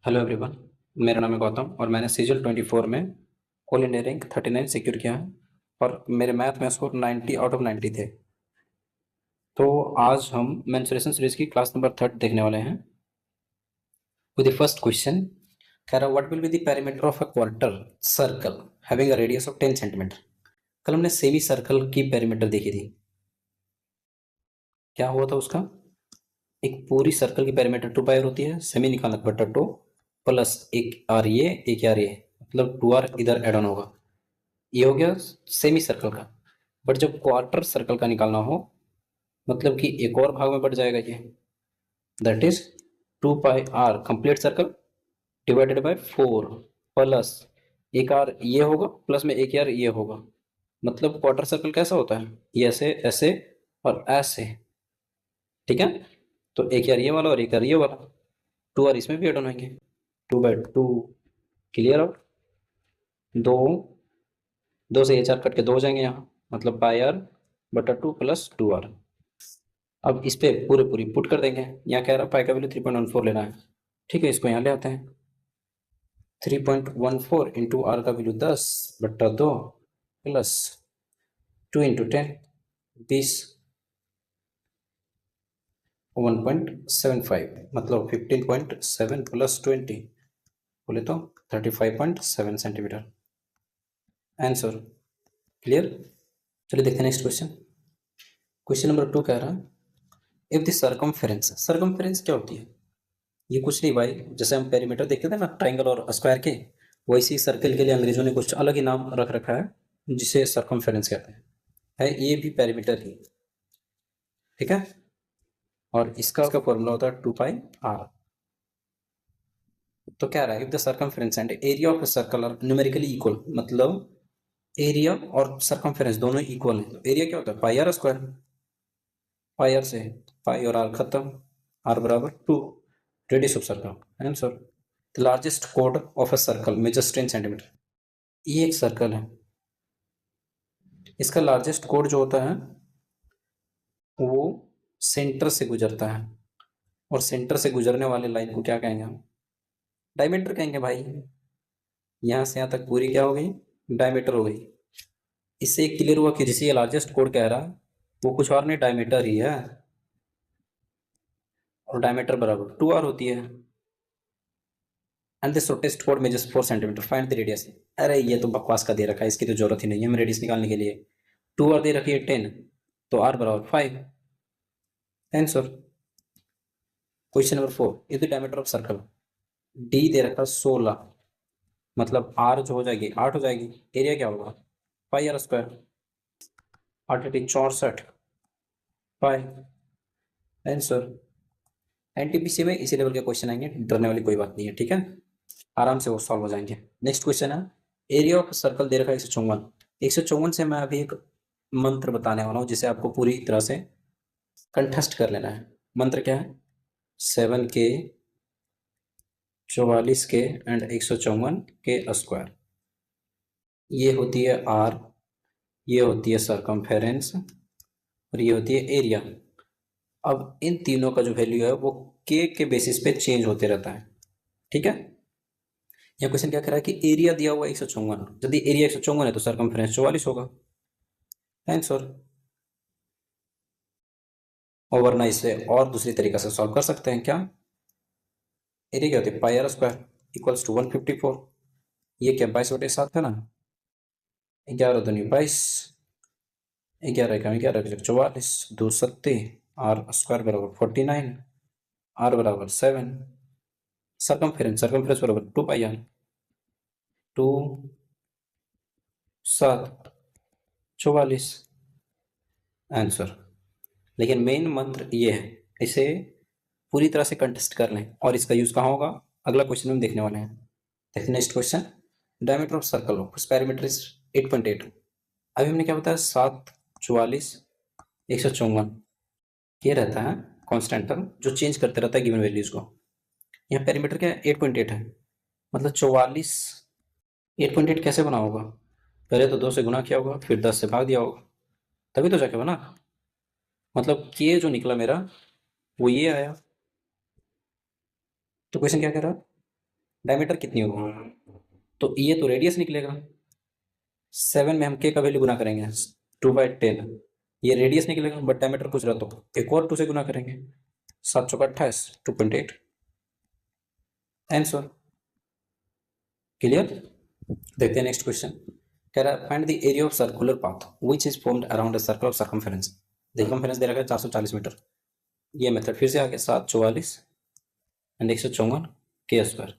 Hello everyone. मेरा नाम है गौतम और मैंने सीजल 24 में ऑल इंडिया रैंक 39 सिक्योर किया है और मेरे मैथ में स्कोर 90 आउट ऑफ 90 थे। तो आज हम मेंसुरेशन सीरीज की क्लास नंबर 3 देखने वाले हैं। विद द फर्स्ट क्वेश्चन कह रहा what will be the perimeter of a quarter circle having a radius of 10 centimetre. कल हमने सेमी सर्कल की पेरीमीटर देखी थी। क्या हुआ था उसका? एक पूरी सर्कल की पेरीमीटर 2 पाई होती है, सेमी निकालना बटा 2 प्लस एक आर ये मतलब 2r इधर एड ऑन होगा। ये हो गया सेमी सर्कल का। बट जब क्वार्टर सर्कल का निकालना हो मतलब कि एक और भाग में बढ़ जाएगा ये, that is 2 pi r complete circle divided by 4 plus एक आर ये होगा प्लस में एक आर ये होगा। मतलब क्वार्टर सर्कल कैसा होता है? ये ऐसे ऐसे और ऐसे, ठीक है। तो एक आर ये वाला और एक आर ये वाला, 2r इसमें भी एड ऑन होंगे, 2/2 क्लियर आउट। दो दो से ये 4 कट के 2 हो जाएंगे यहाँ, मतलब πr/2 प्लस 2r। अब इस पे पूरे पूरी पुट कर देंगे। यहाँ कह रहा पाई का वैल्यू 3.14 लेना है, ठीक है। इसको यहाँ ले आते हैं। 3.14 इंटू आर का वैल्यू 10/2 प्लस 2 इंटू 10 20 1.75 मतलब 15.7 प्लस 20 बोले तो 35.7 सेंटीमीटर आंसर। क्लियर। चलिए देखते हैं नेक्स्ट क्वेश्चन। क्वेश्चन नंबर 2 कह रहा है इफ द सर्कमफेरेंस क्या होती है? ये कुछ नहीं भाई, जैसे हम पेरीमीटर देखते थे ना ट्राइंगल और स्क्वायर के, वैसे ही सर्कल के लिए अंग्रेजों ने कुछ अलग ही नाम रख रखा है जिसे सर्कमफेरेंस कहते हैं। है ये भी पेरीमीटर ही, ठीक है। और इसका फॉर्मूला होता है 2 पाई r। तो क्या रहा है if the circumference and area of circle are numerically equal, मतलब एरिया और सर्कमफेरेंस दोनों इक्वल है। तो एरिया क्या होता है? Pi are square. Pi R से पाई और आर खत्म, आर बराबर 2, radius of circle answer. The largest कोड of a circle measures 10 centimetre. ये एक सर्कल है, इसका लार्जेस्ट कोड जो होता है वो सेंटर से गुजरता है, और सेंटर से गुजरने वाले लाइन को क्या कहेंगे हम? डायमीटर कहेंगे भाई। यहां से यहां तक पूरी क्या हो गई? डायमीटर हो गई। इससे एक क्लियर हुआ कि जिसे ये लार्जेस्ट कोड कह रहा है वो कुछ और नहीं, डायमीटर ही है। और डायमीटर बराबर 2r होती है। And the shortest code measures 4 centimetre, find the radius. अरे ये तो बकवास का दे रखा है, इसकी तो जरूरत ही नहीं है हमें रेडियस निकालने के लिए। 2r दे रखी है 10, तो r बराबर 5 answer. Question number 4 is the diameter of circle. d दे रखा 16, मतलब r जो हो जाएगी 8 हो जाएगी। एरिया क्या होगा? Pi are square, 8 64 pi answer. NTPC में इसी लेवल के क्वेश्चन आएंगे, डरने वाली कोई बात नहीं है, ठीक है। आराम से वो सॉल्व हो जाएंगे। नेक्स्ट क्वेश्चन है एरिया ऑफ सर्कल दे रखा है 154। 154 से मैं अभी एक मंत्र बताने वाला हूँ जिसे आपको पूरी तरह से कंठस्थ कर लेना है। मंत्र क्या है? 7k 44k एंड 154 के स्क्वायर। ये होती है आर, ये होती है सर्कमफेरेंस और ये होती है एरिया। अब इन तीनों का जो वैल्यू है वो के बेसिस पे चेंज होते रहता है, ठीक है। यह क्वेश्चन क्या कह रहा है कि एरिया दिया हुआ 154, यदि एरिया 154 है तो सर्कमफेरेंस 44 होगा आंसर। और वरना इसे और दूसरी तरीके से सॉल्व कर सकते हैं। क्या एरिया क्या होती है? Pi are square equals to 154। ये क्या 22/7 है ना, 11×2 = 22, 11×11=44, 2 7 आर स्क्वायर बराबर 49, आर बराबर 7। सर्कमफेरेंस बराबर 2 पाई आर, 2 7 44 आंसर। लेकिन मेन मंत्र ये है, इसे पूरी तरह से कंटेस्ट कर लें। और इसका यूज कहाँ होगा अगला क्वेश्चन में देखने वाले हैं। देखिए next question, diameter of circle of perimeter is 8.8। अभी हमने क्या बताया? 7 44 154 ये रहता है कांस्टेंट टर्म जो चेंज करते रहता है गिवन वैल्यूज को। यहाँ पेरीमीटर क्या है? 8.8 है, मतलब 44। 8.8 कैसे बना होगा? पहले तो 2 से गुना किया होगा, फिर 10 से भाग दिया होगा, तभी तो जाके बना। मतलब के जो निकला मेरा वो ये आया। तो क्वेश्चन क्या कह रहा है? डायमीटर कितनी होगी, तो ये तो रेडियस निकलेगा। 7 में हम के का वैल्यू गुना करेंगे 2/10, ये रेडियस निकलेगा, बट डायमीटर पूछ रहा तो एक और 2 से गुना करेंगे, 7 चौका 28, 2.8 आंसर। क्लियर। देखते हैं नेक्स्ट क्वेश्चन। कह रहा है find the area of circular path which is formed around a circle of circumference. Circumference दे रखा है 440 मीटर। ये मेथड फिर से आ गया, 744 एंड 154 के स्क्वायर।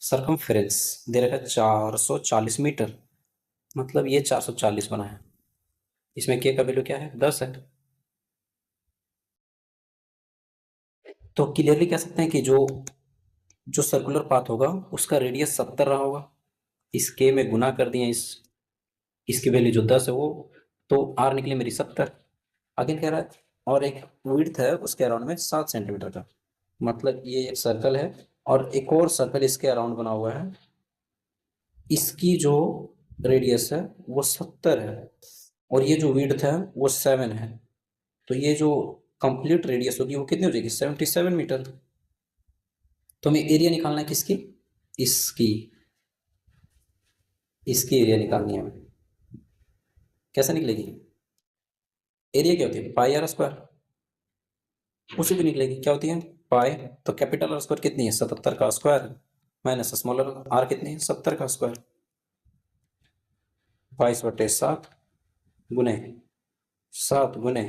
सर्कमफेरेंस दे रखा है 440 मीटर, मतलब ये 440 बना है। इसमें के का वैल्यू क्या है, 10 है। तो क्लियरली कह सकते हैं कि जो जो सर्कुलर पाथ होगा उसका रेडियस 70 रहा होगा। इस के में गुना कर दिए इसकी वैल्यू जो 10 है वो, तो आर निकले मेरी 70। आगे कह रहा है और एक विड्थ है उसके अराउंड में 7 सेंटीमीटर का, मतलब ये एक सर्कल है और एक और सर्कल इसके अराउंड बना हुआ है, इसकी जो रेडियस है वो 70 है और ये जो विड्थ है वो 7 है। तो ये जो कंप्लीट रेडियस होगी वो कितनी हो जाएगी, 77 मीटर। तो हमें एरिया निकालना है किसकी, इसकी इसकी एरिया निकालनी है हमें। कैसे निकलेगी, एरिया क्या होती है, पाई आर स्क्वायर, उसी भी निकलेगी। क्या होती है, पाई, तो कैपिटल आर स्क्वायर कितनी है, 77 का स्क्वायर माइनस स्मॉलर आर कितनी है, 70 का स्क्वायर, 22/7 गुने 7 गुने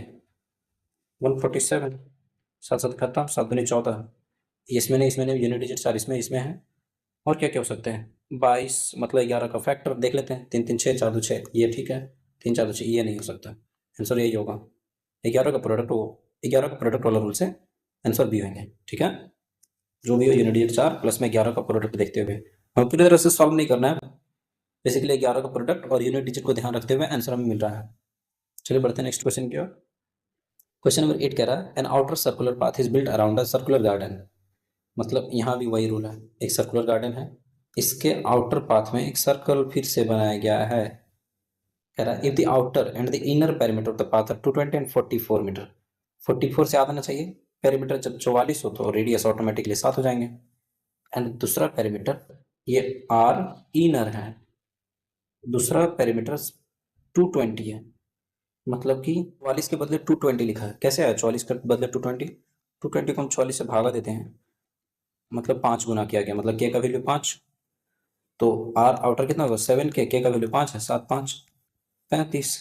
147, 7 7 खत्म, 7 दूनी 14। इसमें नहीं, इसमें नहीं, यूनिट डिजिट 4 इसमें इसमें है। और क्या क्या हो सकते हैं, 22 मतलब 11 का फैक्टर देख लेते हैं, 3 3 6 4 2 6, ये ठीक है, 3 4 2 6 ये नहीं हो सकता, आंसर यही होगा। 11 का प्रोडक्ट हो, 11 का प्रोडक्ट वाला रूल से आंसर भी होंगे, ठीक है। जो भी हो यूनिट डिजिट 4 प्लस में 11 का प्रोडक्ट देखते हुए, हम पूरी तरह से सॉल्व नहीं करना है, बेसिकली 11 का प्रोडक्ट और यूनिट डिजिट को ध्यान रखते हुए आंसर हमें मिल रहा है। चलिए बढ़ते हैं नेक्स्ट क्वेश्चन की ओर। क्वेश्चन नंबर 8 कह रहा है an outer circular path is built around a circular garden, मतलब यहाँ भी वही रूल है, एक सर्कुलर गार्डन है, इसके आउटर पाथ में एक सर्कल फिर से बनाया गया है। कह रहा है if the outer and the inner perimeter of the path are 220 and 44 metre, 44 से याद आना चाहिए, पेरीमीटर जब 44 हो तो रेडियस ऑटोमेटिकली 7 हो जाएंगे। एंड दूसरा पेरीमीटर ये आर इनर है, दूसरा पेरीमीटर 220 है, मतलब कि 44 के बदले 220 लिखा है। कैसे आया 44 के बदले 220, 220 को हम 44 से भागा देते हैं, मतलब 5 गुना किया गया, मतलब के का वैल्यू 5, तो आर आउटर कितना होगा 7 के का वैल्यू 5 है, 7 5 35।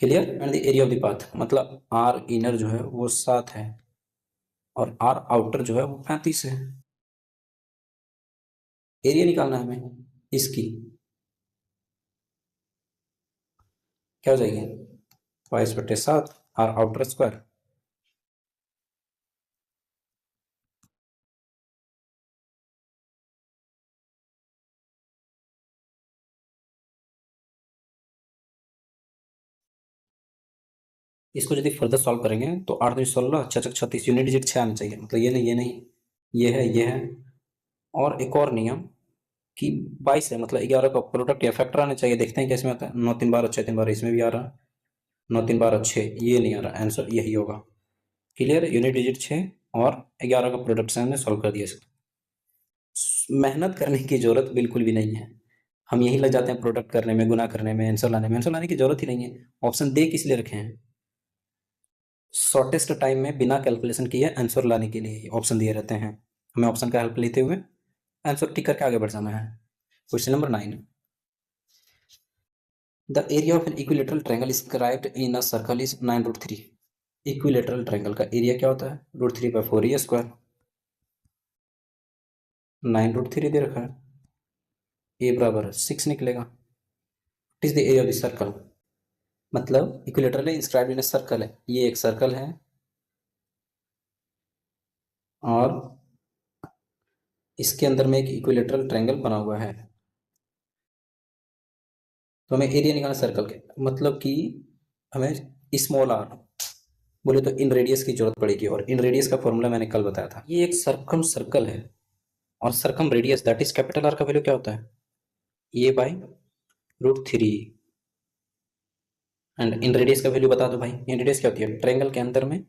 Clear. And the area of the path, मतलब आर इनर जो है वो 7 है और आर आउटर जो है वो 35 है। एरिया निकालना है हमें इसकी, क्या हो जाएगी 22/7 आर आउटर स्क्वायर। इसको यदि फर्दर सॉल्व करेंगे तो 8 2 16 6 6 36 यूनिट डिजिट 6 आना चाहिए, मतलब ये नहीं ये नहीं, ये है। और एक और नियम कि 22 है, मतलब 11 का प्रोडक्ट या फैक्टर आना चाहिए, देखते हैं कैसे में आता है, 9 3 12 6 3 12 इसमें भी आ रहा, 9 3 12 6 ये नहीं आ रहा, आंसर यही होगा। क्लियर, यूनिट डिजिट 6 और 11 का प्रोडक्ट से हमने सॉल्व कर दिया इसको। मेहनत करने की जरूरत बिल्कुल भी नहीं है, हम यही लग जाते हैं प्रोडक्ट करने में, गुना करने में, आंसर लाने में, आंसर लाने की जरूरत ही नहीं है। ऑप्शन दे किस लिए रखे हैं, शॉर्टेस्ट टाइम में बिना कैलकुलेशन किए आंसर लाने के लिए ऑप्शन दिए रहते हैं, हमें ऑप्शन का हेल्प लेते हुए आंसर टिक करके आगे बढ़ जाना है। Question number 9, the area of N equilateral triangle inscribed in a circle is 9√3। Equilateral triangle का एरिया क्या होता है, √3/4 ए स्क्वायर, 9√3 दे रखा है, ए बराबर 6 निकलेगा। It is the area of the circle, मतलब इक्विलेटरल है, इंस्क्राइब्ड इन अ सर्कल है, ये एक सर्कल है और इसके अंदर में एक इक्विलेटरल ट्रायंगल बना हुआ है। तो हमें एरिया निकालना सर्कल के, मतलब कि हमें स्मॉल आर बोले तो इन रेडियस की जरूरत पड़ेगी, और इन रेडियस का फॉर्मूला मैंने कल बताया था। ये एक सर्कम सर्कल है और circum radius that is capital are का वैल्यू क्या होता है, a/√3। एंड इन रेडियस का वैल्यू बता दो भाई, इन रेडियस क्या होती है, ट्रायंगल के अंदर में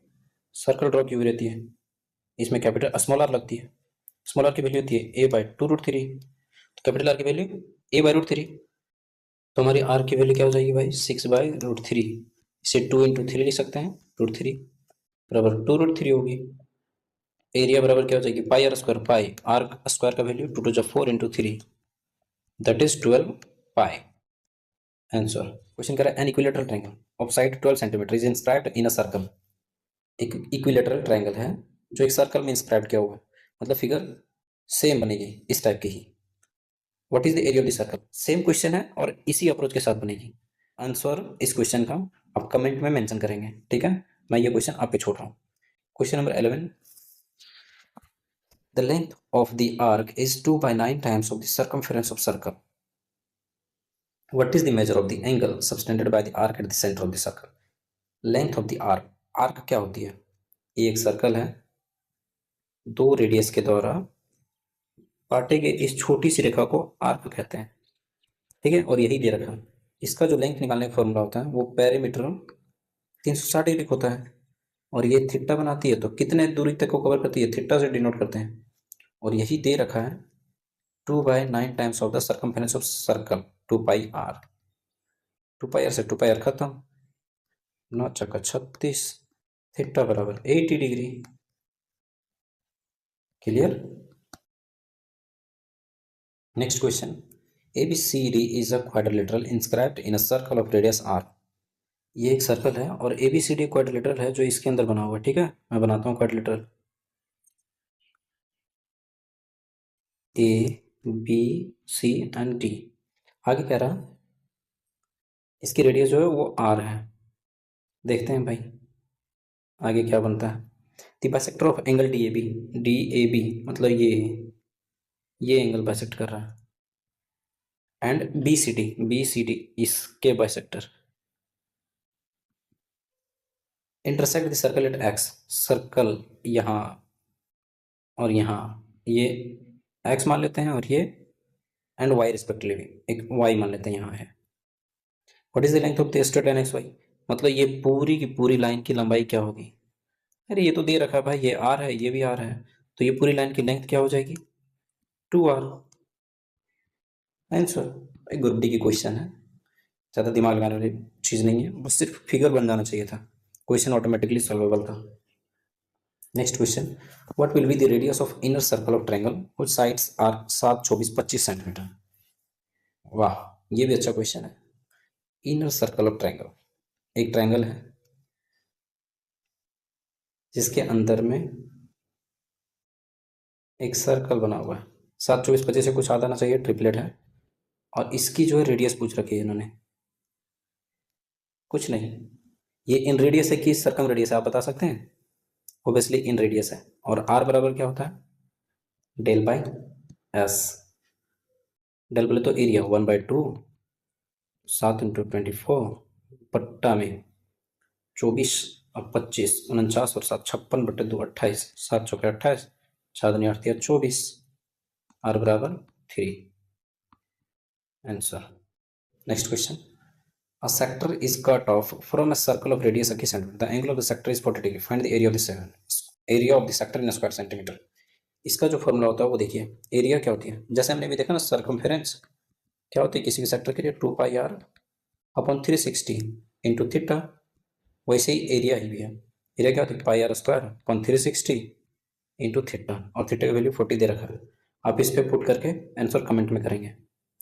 सर्कल ड्रॉ की हुई रहती है, इसमें कैपिटल स्मॉल आर लगती है, स्मॉल आर की वैल्यू होती है a by two root three, तो कैपिटल आर की value a by root three, तो हमारी आर की वैल्यू क्या हो जाएगी भाई 6/√3। इसे 2 × 3 लिख सकते हैं, √3 बराबर 2√3 होगी। एरिया बराबर क्या हो जाएगी pi are square, pi are square का value 2 × 4 × 3, that is 12 pi. Answer question कह रहा है an equilateral triangle of side 12 centimetre is inscribed in a circle. एक इक्विलेटरल ट्रायंगल है जो एक सर्कल में इंस्क्राइब किया हुआ है, मतलब फिगर सेम बनेगी इस टाइप की ही। What is the area of the circle, same question है और इसी अप्रोच के साथ बनेगी। आंसर इस क्वेश्चन का आप कमेंट में मेंशन करेंगे, ठीक है। मैं ये क्वेश्चन आप पे छोड़ रहा हूँ। Question number 11, the length of the arc is 2/9 times of the circumference of circle. What is the measure of the angle subtended by the arc at the centre of the circle. Length of the arc, arc क्या होती है, ये एक circle है, दो radius के द्वारा काटे गए इस छोटी सी रेखा को आर्क कहते हैं, ठीक है। और यही दे रखा है, इसका जो लेंथ निकालने का फॉर्मूला होता है वो पेरीमीटर 360 डिग्री होता है, और ये थीटा बनाती है, तो कितने दूरी तक को कवर करती है थीटा से डिनोट करते हैं, और यही दे रखा है 2/9 times of the circumference of circle 2πr। 2πr से 2πr खत्म, 9 चक्का 36, थीटा बराबर 80 degree. Clear. Next question, ABCD is a quadrilateral inscribed in a circle of radius r। ये एक सर्कल है और ABCD क्वाड्रिलेटरल है जो इसके अंदर बना हुआ है, ठीक है। मैं बनाता हूँ क्वाड्रिलेटरल, ABC एंड D। आगे कह रहा इसकी रेडियस जो है वो r है। देखते हैं भाई आगे क्या बनता है। The bisector of angle DAB मतलब ये एंगल बाइसेक्ट कर रहा है, एंड BCD इसके bisector intersect the circle eight x। Circle यहाँ और यहाँ, ये x मान लेते हैं और ये एंड y रिस्पेक्टिवली एक y मान लेते हैं यहाँ है। What is the length of the straight line XY, मतलब ये पूरी की पूरी लाइन की लंबाई क्या होगी। अरे ये तो दे रखा है भाई, ये r है ये भी r है, तो ये पूरी लाइन की लेंथ क्या हो जाएगी 2r। आंसर ग्रुप डी की क्वेश्चन है, ज़्यादा दिमाग लगाने वाली चीज़ नहीं है, बस सिर्फ फिगर बन जाना चाहिए था, क्वेश्चन ऑटोमेटिकली सॉल्वेबल था। Next question, what will be the radius of inner circle of triangle which sides are 7, 24, 25 centimetre. वाह ये भी अच्छा क्वेश्चन है। इनर सर्कल ऑफ ट्रायंगल, एक ट्रायंगल है जिसके अंदर में एक सर्कल बना हुआ है, 7, 24, 25 से कुछ आधा ना चाहिए, ट्रिपलेट है, और इसकी जो है रेडियस पूछ रखी है इन्होंने, कुछ नहीं, ये इन रेडियस है कि सर्कम रेडियस है, आप बता सकते हैं। ओबियसली इन रेडियस है, और आर बराबर क्या होता है डेल बाई एस। डेल बोले तो एरिया 1/2, 7 × 24 पट्टा में 24 और 25, 49 और 7 56/2 28, 7 चौके 28, 4 दूनी 8 24, आर बराबर 3। Answer. Next question, a sector is cut off from a circle of radius 80 cm, the angle of the sector is 40 degree, find the area of the sector in a square centimeter। इसका जो formula होता है वो देखिए, area क्या होती है, जैसे हमने भी देखा ना सर्कमफेरेंस क्या होती है किसी भी सेक्टर के लिए 2πr अपॉन 360 इंटू थीटा, वैसे ही एरिया ही भी है, एरिया क्या होती है pi are square upon 360 into theta, और थीटा की वैल्यू 40 दे रखा है। आप इस पे पुट करके आंसर कमेंट में करेंगे,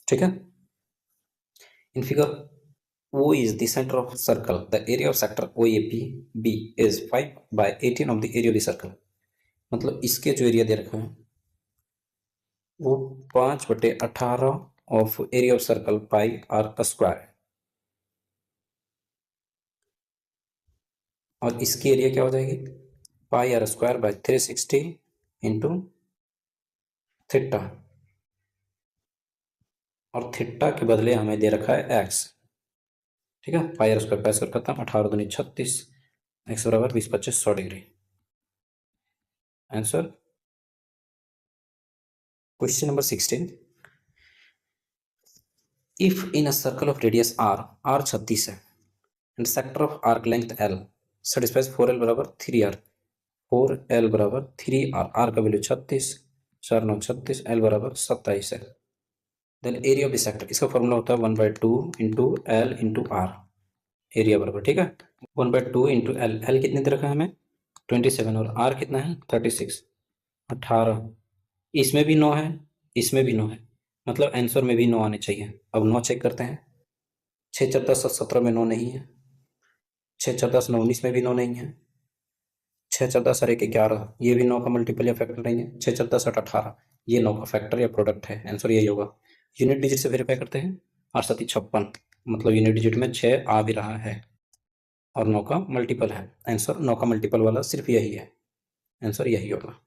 ठीक है। In figure O is the center of the circle. The area of sector OAP is 5/18 of the area of the circle। मतलब इसके जो एरिया दे रखा है वो 5/18 of area of circle pi are square है, और इसकी एरिया क्या हो जाएगी pi are square by 360 into theta, और थीटा के बदले हमें दे रखा है एक्स, ठीक है। पाई आर स्क्वायर 65 खत्म, 18 दूनी 36, एक्स बराबर 20, 25, 100 degree. Answer. Question number 16, if in a circle of radius r 36 है and sector of arc length l satisfies 4l बराबर 3r, 4l बराबर 3r, r का वैल्यू 36, 4 9 36, एल बराबर 27 है। Then area of the sector, इसका formula होता है 1/2 into L into R, area बराबर, ठीक है, 1/2 इंटू एल। एल कितने दे रखा है हमें 27, और आर कितना है 36, 18। इसमें भी 9 है, इसमें भी 9 है, मतलब आंसर में भी 9 आने चाहिए। अब 9 चेक करते हैं, 6 4 10 17 में 9 नहीं है, 6 4 10 9 19 में भी 9 नहीं है, 6 4 10 और 1 11, ये भी 9 का मल्टीपल या फैक्टर नहीं है, 6 4 10 8 18, ये 9 का फैक्टर या प्रोडक्ट है, आंसर यही होगा। यूनिट डिजिट से वेरीफाई करते हैं, 8 7 56, मतलब यूनिट डिजिट में 6 आ भी रहा है और 9 का मल्टीपल है, आंसर 9 का मल्टीपल वाला सिर्फ यही है, आंसर यही होगा।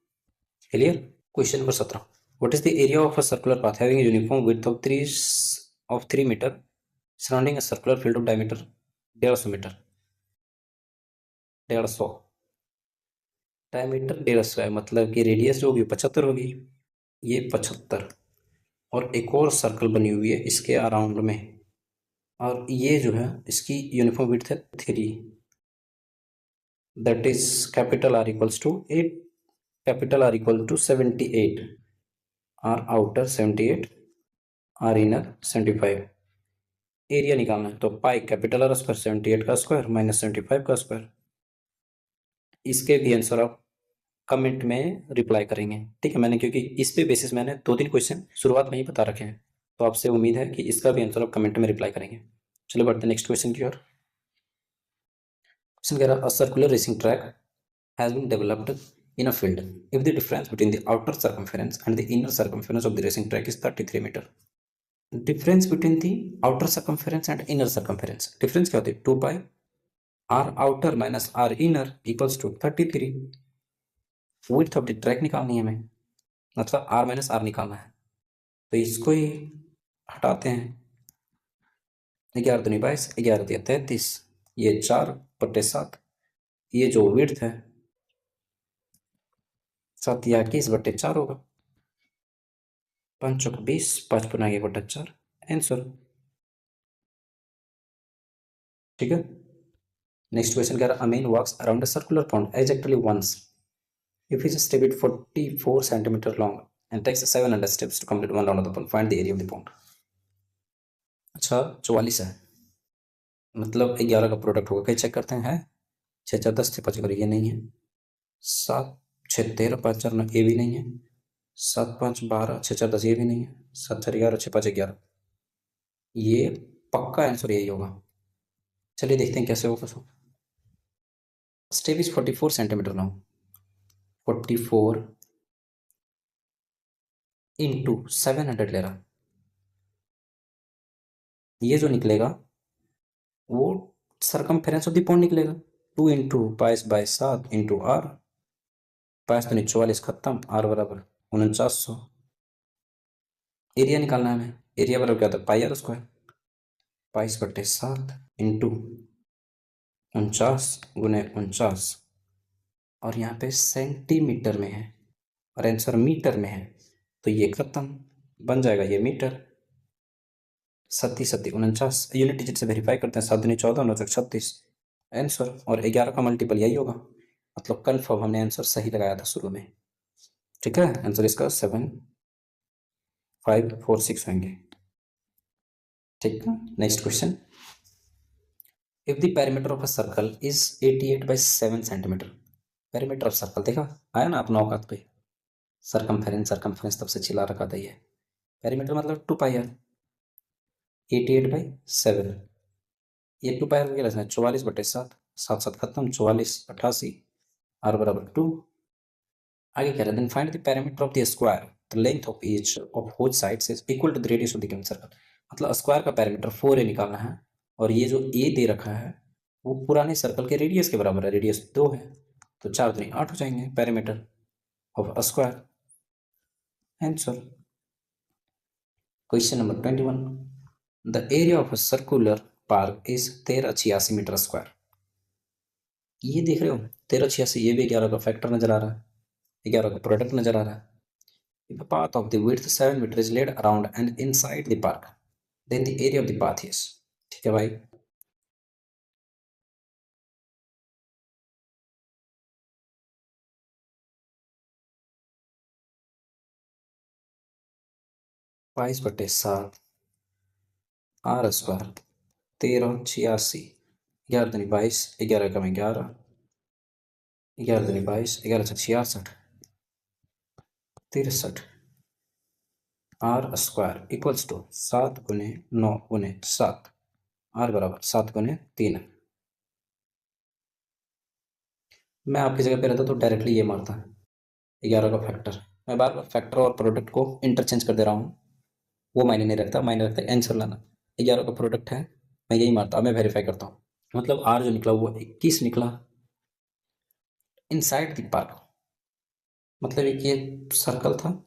Clear. Question number 17, what is the area of a circular path having uniform width of 3 metre surrounding a circular field of diameter 150 metre, 150 diameter 150 है, मतलब कि रेडियस जो होगी 75 होगी, ये 75, और एक और सर्कल बनी हुई है इसके अराउंड में, और ये जो है इसकी यूनिफॉर्म विड्थ है 3, that is capital R equals to 8, capital R equal to 78, R outer 78, R inner 75। Area निकालना है तो पाई कैपिटल आर स्क्वायर 78 का स्क्वायर माइनस 75 का स्क्वायर। इसके भी आंसर आप कमेंट में रिप्लाई करेंगे, ठीक है। मैंने क्योंकि इस पे बेसिस मैंने 2 3 क्वेश्चन शुरुआत में ही बता रखे हैं, तो आपसे उम्मीद है कि इसका भी आंसर आप कमेंट में रिप्लाई करेंगे। चलो बढ़ते हैं नेक्स्ट क्वेश्चन की ओर। क्वेश्चन कह रहा है, a circular racing track has been developed in a field if the difference between the outer circumference and the inner circumference of the racing track is 33 मीटर। Difference between the outer circumference and inner circumference, difference क्या होती है 2 pi r outer minus r inner equals to 33। Width of the track निकालनी है हमें, मतलब are minus are निकालना है, तो इसको ही हटाते हैं, 11 दूनी 22, 11 दिया 33, ये 4/7, ये जो विड्थ है 7 या 21/4 होगा, 5 चौक 20, 5 पुना 1/4 आंसर, ठीक है। नेक्स्ट क्वेश्चन कह रहा है, a man walks around a circular pond exactly once if he is a step it 44 centimeter long and takes 700 steps to complete one round of the pond, find the area of the pond। अच्छा 44 है, मतलब 11 का product होगा, कहीं check करते हैं, है 6 4 10 6 5 ये नहीं है, 7 6 13 5 4 9 ये भी नहीं है, 7 5 12 6 4 10 ये भी नहीं है, 7 4 11 6 5 11, ये पक्का आंसर यही होगा। चलिए देखते हैं कैसे होगा। Step is 44 centimetre long, 44 into 700 ले रहा, ये जो निकलेगा वो सरकमफेरेंस ऑफ द पॉन्ड निकलेगा, 2 इंटू 22/7 इंटू आर, 22 दूनी 44 खत्म, आर बराबर 4900। एरिया निकालना है हमें, एरिया बराबर क्या होता है पाई आर स्क्वायर, 22/7 इंटू 49 × 49, और यहाँ पे सेंटीमीटर में है और आंसर मीटर में है, तो ये खत्म, बन जाएगा ये मीटर। 7 7 49, यूनिट डिजिट से वेरीफाई करते हैं, 7 दूनी 14 9 36 आंसर, और 11 का मल्टीपल यही होगा, मतलब कन्फर्म हमने आंसर सही लगाया था शुरू में, ठीक है। आंसर इसका 7 5 4 6 होंगे, ठीक है। Next question, if the perimeter of a circle is 88/7 centimetre, perimeter of circle देखा आया ना अपना औकात पे, सरकमफेरेंस सरकमफेरेंस तब से चिल्ला रखा था ये, पेरीमीटर मतलब 2 पाई है, 88/7, ये 2 पाई क्या लिखना है 44/7, 7 7 खत्म, 44 88, आर बराबर 2। आगे कह रहे हैं, then find the perimeter of the square, the length of each of both sides is equal to the radius of the given circle, मतलब स्क्वायर का पेरीमीटर 4a निकालना है, और ये जो a दे रखा है वो पुराने सर्कल के रेडियस के बराबर है, रेडियस 2 है, तो 4 दूनी 8 हो जाएंगे perimeter of a square, answer. Question number 21, the area of a circular park is 1386 metre square, ये देख रहे हो 1386, ये भी 11 का फैक्टर नजर आ रहा है, 11 का प्रोडक्ट नजर आ रहा है। If a path of the width 7 meter is laid around and inside the park, then the area of the path is, ठीक है भाई। 22/7 आर स्क्वायर 1386 11 दूनी 22 11 कम 11 11 दूनी 22 11 छक 66 63 R square equals to 7 × 9 × 7 R बराबर 7 × 3। मैं आपकी जगह पे रहता तो डायरेक्टली ये मारता 11 का फैक्टर। मैं बार बार फैक्टर और प्रोडक्ट को इंटरचेंज कर दे रहा हूँ, वो मायने नहीं रखता, मायने रखता है आंसर लाना। 11 का प्रोडक्ट है, मैं यही मारता। अब मैं वेरीफाई करता हूँ, मतलब आर जो निकला वो 21 निकला इनसाइड द पार्क। मतलब एक ये सर्कल था,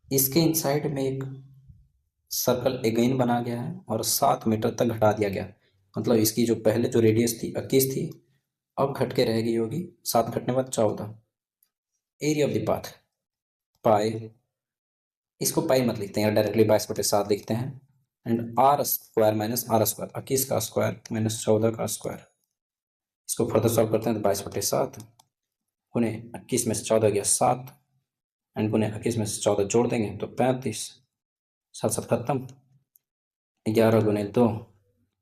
इसके इनसाइड में एक सर्कल अगेन बना गया है और 7 मीटर तक घटा दिया गया। मतलब इसकी जो पहले जो रेडियस थी 21 थी, अब घट के रह गई होगी 7 घटने बाद 14। Area of the path pi, इसको पाई मत लिखते हैं, डायरेक्टली 22/7 लिखते हैं। And R square minus R square 21 का स्क्वायर माइनस 14 का स्क्वायर। इसको फर्दर सॉल्व करते हैं तो 22/7 गुने 21 में से 14 गया 7 एंड गुने 21 में से 14 जोड़ देंगे तो 35 7 7 खत्म 11 गुने 2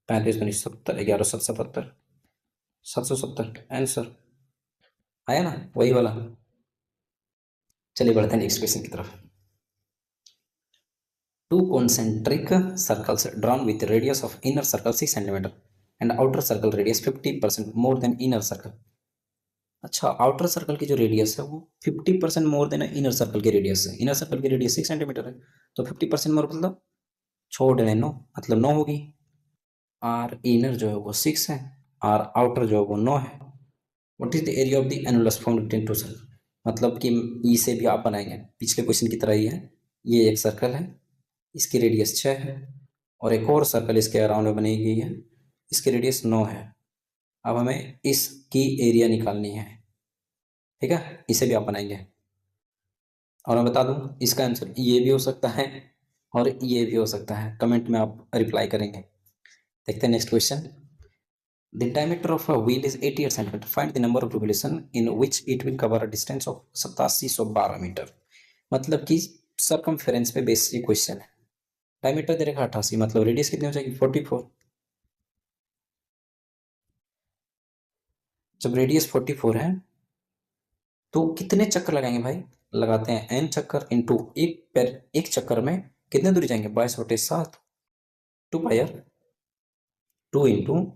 35 गुने 70 11 7 77 770 आंसर आया ना, वही वाला। चलिए बढ़ते हैं नेक्स्ट क्वेश्चन की तरफ। Two concentric circles drawn with radius of inner circle 6 cm and outer circle radius 50% more than inner circle। अच्छा, आउटर सर्कल की जो रेडियस है वो 50% मोर देन इनर सर्कल की रेडियस है। इनर सर्कल की रेडियस 6 सेंटीमीटर है, तो 50% मोर मतलब छोड़ देने 9, मतलब 9 होगी। आर इनर जो है वो 6 है, आर आउटर जो है वो 9 है। What is the area of the annulus formed between two circle. मतलब कि इसे भी आप बनाएंगे पिछले क्वेश्चन की तरह ही है। ये एक सर्कल है, इसकी रेडियस 6 है और एक और सर्कल इसके अराउंड में बनी गई है, इसकी रेडियस 9 है। अब हमें इसकी एरिया निकालनी है, ठीक है, इसे भी आप बनाएंगे। और मैं बता दूं इसका आंसर ये भी हो सकता है और ये भी हो सकता है, कमेंट में आप रिप्लाई करेंगे। देखते हैं next question. The diameter of a wheel is 88 cm. Find the number of revolution in which it will cover a distance of 8712 metre. मतलब कि सरकमफेरेंस पे बेसिक क्वेश्चन है। डायमीटर दे रखा 88, मतलब रेडियस कितनी हो जाएगी 44। जब रेडियस 44 है तो कितने चक्कर लगाएंगे भाई, लगाते हैं n चक्कर इंटू एक चक्कर में कितने दूरी जाएंगे 22/7 2 pi r 2 into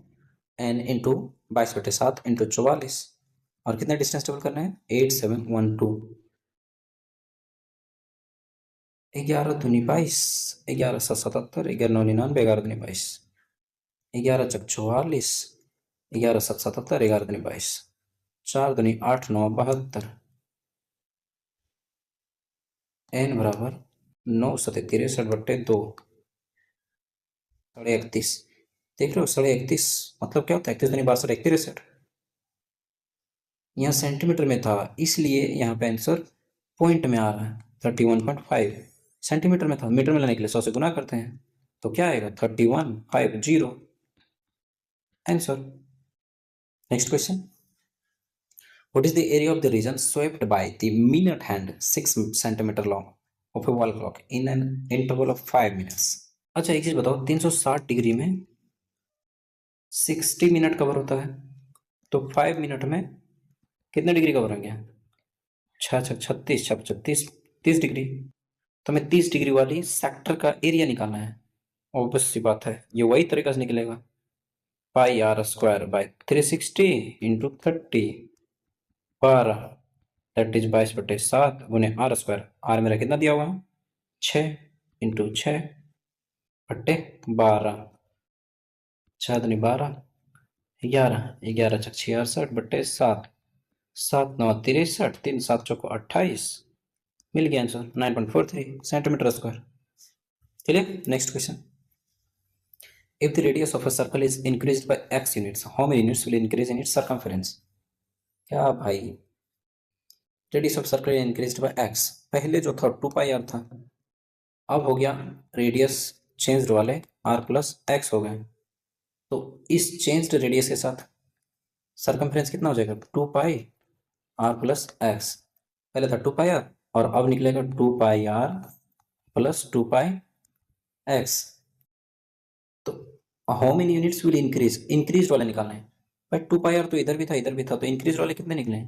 n into 22/7 into 44 और कितने डिस्टेंस ट्रेवल करना है 8712। 11 दूनी 22 11 7 77 11 9 99 11 दूनी 22 11 चक 44 11 7 77 11 दूनी 22 4 दूनी 8 9 72 n बराबर 9 7 63/2 31। देख रहे हो 31.5 मतलब क्या होता है 31 दूनी 62 61। यहाँ सेंटीमीटर में था इसलिए यहाँ पे आंसर पॉइंट में आ रहा है 31.5। सेंटीमीटर में था, मीटर में लाने के लिए 100 से गुना करते हैं तो क्या आएगा 3150 answer. Next question. What is the area of the region swept by the minute hand 6 centimeter long of a wall clock in an interval of 5 minutes। अच्छा एक चीज बताओ, 360 डिग्री में 60 मिनट कवर होता है तो 5 मिनट में कितने डिग्री कवर होंगे 6 36 36 30 डिग्री। तो हमें 30 डिग्री वाली सेक्टर का एरिया निकालना है। ऑब्वियस सी बात है ये वही तरीका से निकलेगा, pi are square by 360 into 30 12 that is 22/7 गुने आर स्क्वायर। आर मेरा कितना दिया हुआ है 6 इंटू 6/12 6 दूनी 12 11 11 छक 66/7 7 9 63 3 7 चौको 28 मिल गया आंसर 9.43 सेंटीमीटर स्क्वायर। चलिए next question. If the radius of a circle is increased by x units, how many units will increase in its circumference। क्या भाई, radius of circle increased by x, पहले जो था 2 पाई r था, अब हो गया रेडियस चेंज्ड वाले r प्लस x हो गए। तो इस चेंज्ड रेडियस के साथ सर्कमफ्रेंस कितना हो जाएगा 2 पाई r प्लस x। पहले था 2 पाई r और अब निकलेगा 2 पाई r प्लस 2π(x). तो how many units will increase वाला निकालना है भाई। 2πr तो इधर भी था इधर भी था, तो इंक्रीज वाले कितने निकले?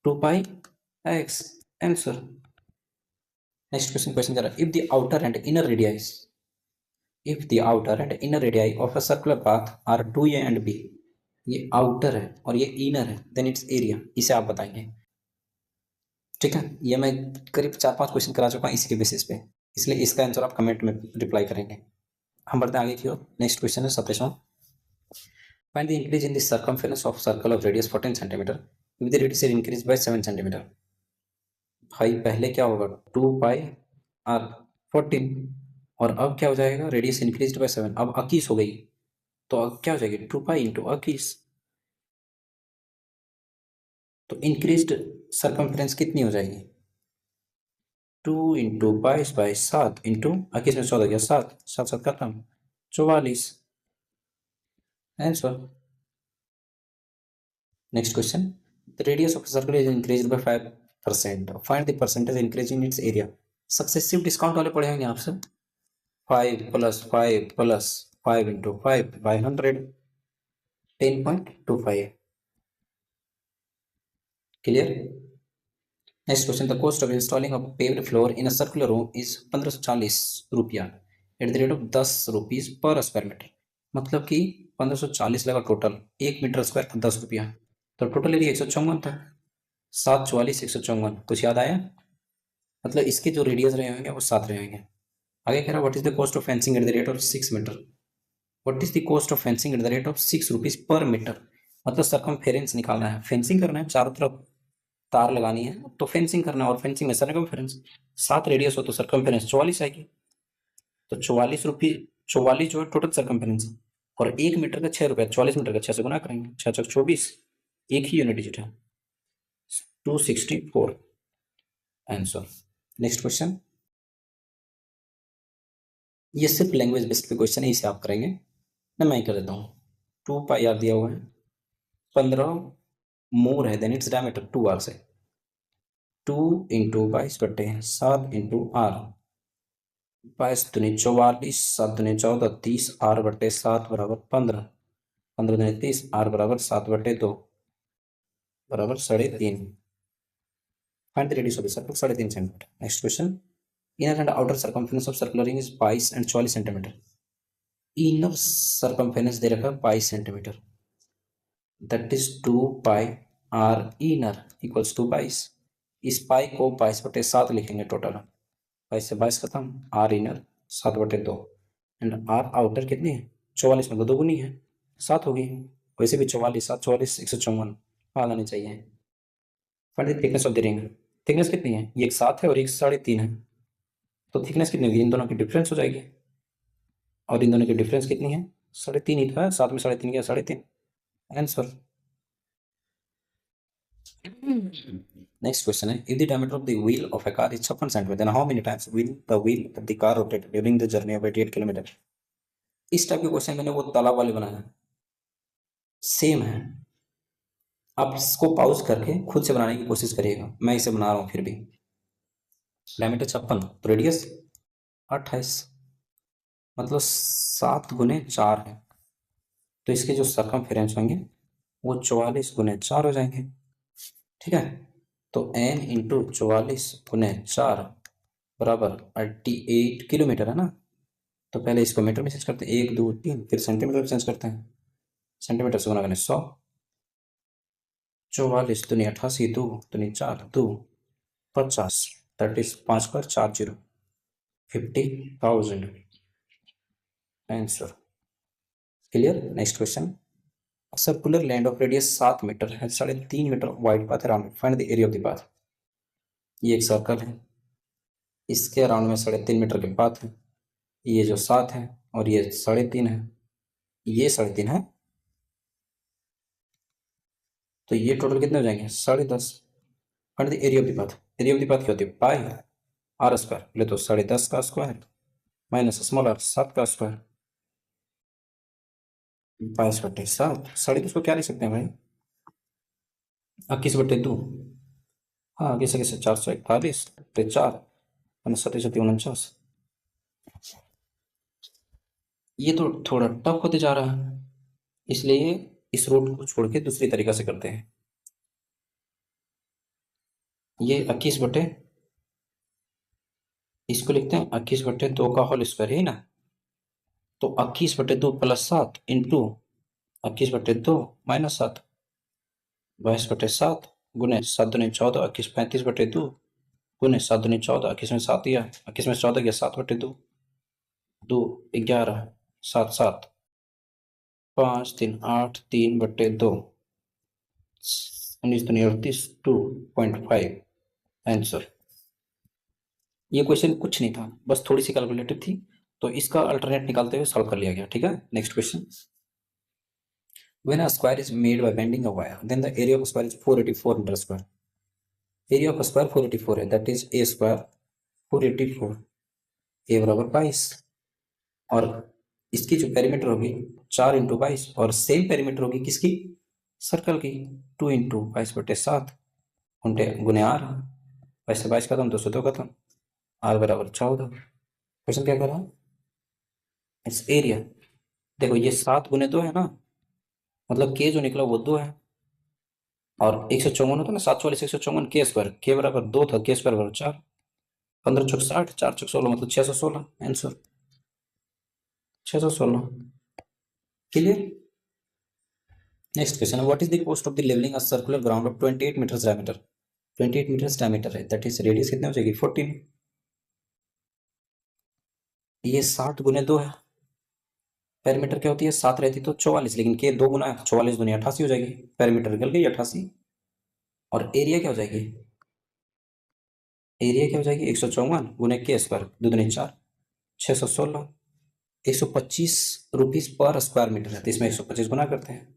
2π(x). आंसर। नेक्स्ट क्वेश्चन कह रहा है, if the outer and inner radii of a circular path are 2a and b, ये आउटर है और ये इनर है, देन इट्स एरिया। इसे आप बताएंगे। ठीक है, ये मैं करीब 4-5 क्वेश्चन करा चुका हूँ इसी के बेसिस पे, इसलिए इसका आंसर आप कमेंट में रिप्लाई करेंगे। हम बढ़ते हैं आगे की ओर। नेक्स्ट क्वेश्चन है 17वां। Find the increase in the circumference of circle of radius 14 centimetre with the radius increase by 7 centimetre. भाई पहले क्या होगा, 2πr 14, और अब क्या हो जाएगा, रेडियस इंक्रीज बाय 7, अब 21 हो गई, तो अब क्या हो जाएगी 2π इंटू 21। तो इंक्रीज्ड सर्कमफेरेंस कितनी हो जाएगी, 2 इंटू 22/7 इंटू 21 में 14 गया 7, 7 7 खत्म, 44 answer. Next question, the radius of circle is increased by 5%, find the percentage increase in its area. Successive discount वाले पढ़े होंगे आपसे। 5 + 5 + 5 into 5/100, 10.25। Clear. Next question, the cost of installing a paved floor in a circular room is 1540 रुपया at the rate of 10 rupees per square metre. मतलब कि 1540 लगा total, 1 metre square का 10 रुपया, तो टोटल एरिया 154 था। 7 44 154, कुछ याद आया? मतलब इसके जो रेडियस रहे होंगे वो 7 रहे होंगे। आगे कह रहा है, what is the cost of fencing at the rate of 6 metre. What is the cost of fencing at the rate of 6 rupees per metre. मतलब सरकमफेरेंस निकालना है, फेंसिंग करना है, चारों तरफ तार लगानी है, तो फेंसिंग करना है, और फेंसिंग में सरकमफेरेंस 7 रेडियस हो तो सरकमफेरेंस 44 आएगी। तो 44 रुपये, 44 जो है टोटल सरकमफेरेंस, और 1 मीटर का 6 रुपया, 44 मीटर का 6 से गुना करेंगे, 6 6 24, एक ही यूनिट डिजिट है, 264 आंसर। नेक्स्ट क्वेश्चन, ये सिर्फ लैंग्वेज बेस्ड पे क्वेश्चन है, इसे आप करेंगे ना, मैं ही कर देता हूँ। 2πr दिया हुआ है, 15 मोर है देन इट्स डायमीटर 2r से, 2 इंटू 22/7 इंटू r, 22 दूनी 44, 7 दूनी 14, 30, r/7 बराबर 15, 15 दूनी 30, r बराबर 7/2 बराबर 3.5। Find the radius of the circle 3.5 centimetre. Next question, inner and outer circumference of circular ring is 22 and 44 centimetre. Inner circumference दे रखा है 22 centimetre, that is 2πr inner equals to 22। इस पाई को 22/7 लिखेंगे टोटल, 22 से 22 खत्म, r inner 7/2, and r outer कितनी है 44, मतलब 2 गुनी है 7 होगी। वैसे भी 44 7 44 154 आ जानी चाहिए। Find the thickness of the ring. Thickness कितनी है, ये एक 7 है और एक 3.5 है, तो थिकनेस कितनी होगी, इन दोनों की डिफरेंस हो जाएगी, और इन दोनों की डिफरेंस कितनी है 3.5 ही तो है, 7 में 3.5 गया 3.5 आंसर। नेक्स्ट क्वेश्चन है, if the diameter of the wheel of a car is 56 centimetre, then how many times will the wheel of the car rotate during the journey of 88 kilometre. इस type के question मैंने वो तालाब वाले बनाया, same है। आप इसको पॉज करके खुद से बनाने की कोशिश करिएगा, मैं इसे बना रहा हूँ फिर भी। डायमीटर 56, तो रेडियस 28, मतलब 7 गुने 4 है, तो इसके जो सर्कमफेरेंस होंगे वो 44 गुने 4 हो जाएंगे। ठीक है, तो n इंटू 44 गुने 4 बराबर 88 किलोमीटर है ना। तो पहले इसको मीटर में चेंज करते हैं, 1 2 3, फिर सेंटीमीटर में चेंज करते हैं, सेंटीमीटर से गुना करें 100, 44 दूनी 88, 2 दूनी 4, 2 50, 30 5 पर 4 0, 50,000 answer. Clear. Next question, circular land of radius 7 metre है, 3.5 metre wide path around, find the area of the path. ये एक सर्कल है, इसके अराउंड में 3.5 मीटर के पाथ है, ये जो 7 है और ये 3.5 है, ये 3.5 है, तो ये टोटल कितने हो जाएंगे 10.5। Find the area of the path. Area of the path क्या होती है, पाई r स्क्वायर, ले तो 10.5 का स्क्वायर माइनस स्मॉल r 7 का स्क्वायर, 22/7, 10.5 को क्या लिख सकते हैं भाई, 21/2, हाँ आगे से 441, 4 27 49, ये तो थोड़ा टफ होते जा रहा है, इसलिए इस रूट को छोड़ के दूसरी तरीका से करते हैं। ये 21 बटे, इसको लिखते हैं 21/2 का होल स्क्वायर है ना। तो 21/2 +7 इंटू 21/2 -7, 22/7 गुने 7 दूनी 14, 21 35/2 गुने 7 दूनी 14, 21 में 7 दिया, 21 में 14 गया 7/2, 2 11 7 7 5 3 8 3/2, 19 दूनी 38, 2.5 आंसर। ये क्वेश्चन कुछ नहीं था, बस थोड़ी सी कैलकुलेटेड थी, तो इसका अल्टरनेट निकालते हुए सॉल्व कर लिया गया। ठीक है, next question. When a square is made by bending a wire, then the area of a square is 484 meter square. Area of a square 484 है, that is a square 484, a बराबर 22, और इसकी जो पेरीमीटर होगी 4 इंटू 22, और same perimeter होगी किसकी, circle की, 2 इंटू 22/7 गुने आर, 22 खत्म 202 खत्म, आर बराबर 14। क्वेश्चन क्या कर रहा है, इट्स एरिया। देखो ये 7 गुने 2 है ना, मतलब के जो निकला वो 2 है, और 154 होता है ना, 7 154 के स्क्वायर, के बराबर 2 था, के स्क्वायर बराबर 4, 15 चौक 60, 4 चौक 16, मतलब 616 answer, 616। Clear. Next question, what is the cost of the levelling a circular ground of 28 metres diameter. 28 metres diameter है, दैट इज रेडियस कितने हो जाएगी 14। ये 7 गुने 2 है, पेरीमीटर क्या होती है 7 रहती तो 44, लेकिन के 2 गुना है, 44 दुनिया 88 हो जाएगी, पेरीमीटर निकल गई 88। और एरिया क्या हो जाएगी, एरिया क्या हो जाएगी 154 गुने के स्क्वायर, 2 दूनी 4, 616, 125 रुपीज पर स्क्वायर मीटर है, तो इसमें 125 गुना करते हैं,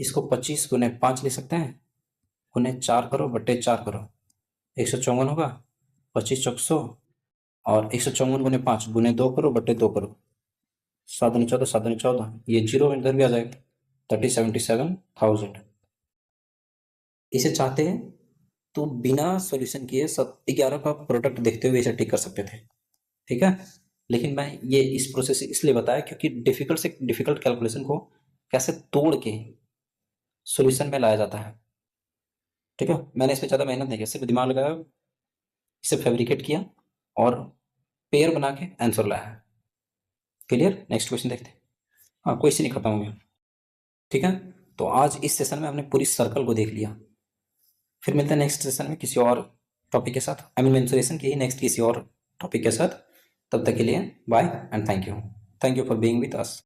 इसको 25 गुने 5 ले सकते हैं, गुने 4 करो बट्टे 4 करो, 154 होगा, 25 चौक 100, और 154 गुने 5 गुने 2 करो बट्टे 2 करो, 7 दूनी 14, 7 दूनी 14, ये जीरो इधर भी आ जाएगा, 77,000। इसे चाहते हैं तो बिना सॉल्यूशन किए सब 11 का प्रोडक्ट देखते हुए इसे टिक कर सकते थे। ठीक है, लेकिन मैं ये इस प्रोसेस इसलिए बताया क्योंकि डिफिकल्ट से डिफिकल्ट कैलकुलेशन को कैसे तोड़ के सॉल्यूशन में लाया जाता है। ठीक है, मैंने इसमें ज़्यादा मेहनत नहीं की, सिर्फ दिमाग लगाया, इसे फैब्रिकेट किया और पेयर बना के आंसर लाया। क्लियर, नेक्स्ट क्वेश्चन देखते हैं। हाँ, क्वेश्चन ही खत्म हो गया। ठीक है, तो आज इस सेशन में हमने पूरी सर्कल को देख लिया, फिर मिलते हैं नेक्स्ट सेशन में किसी और टॉपिक के साथ, आई मीन मेंसुरेशन की ही नेक्स्ट किसी और टॉपिक के साथ। तब तक के लिए bye and thank you for being with us.